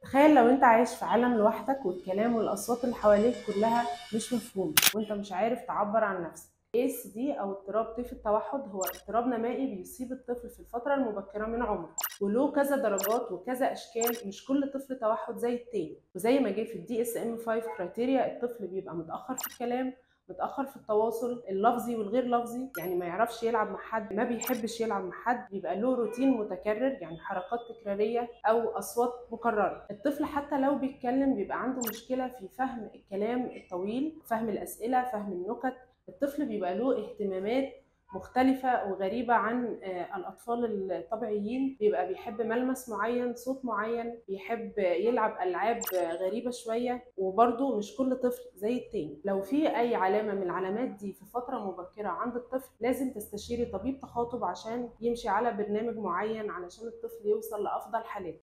تخيل لو انت عايش في عالم لوحدك والكلام والاصوات اللي حواليك كلها مش مفهومه وانت مش عارف تعبر عن نفسك. ASD او اضطراب طيف التوحد هو اضطراب نمائي بيصيب الطفل في الفتره المبكره من عمره، وله كذا درجات وكذا اشكال. مش كل طفل توحد زي التاني، وزي ما جه في DSM-5 كرايتيريا الطفل بيبقى متاخر في الكلام، متأخر في التواصل اللفظي والغير لفظي، يعني ما يعرفش يلعب مع حد، ما بيحبش يلعب مع حد، بيبقى له روتين متكرر يعني حركات تكرارية أو أصوات مكررة. الطفل حتى لو بيتكلم بيبقى عنده مشكلة في فهم الكلام الطويل، فهم الأسئلة، فهم النكت. الطفل بيبقى له اهتمامات مختلفة وغريبة عن الأطفال الطبيعيين. بيبقى بيحب ملمس معين، صوت معين، بيحب يلعب ألعاب غريبة شوية. وبرضه مش كل طفل زي التاني. لو في أي علامة من العلامات دي في فترة مبكرة عند الطفل لازم تستشيري طبيب تخاطب عشان يمشي على برنامج معين علشان الطفل يوصل لأفضل حالاته.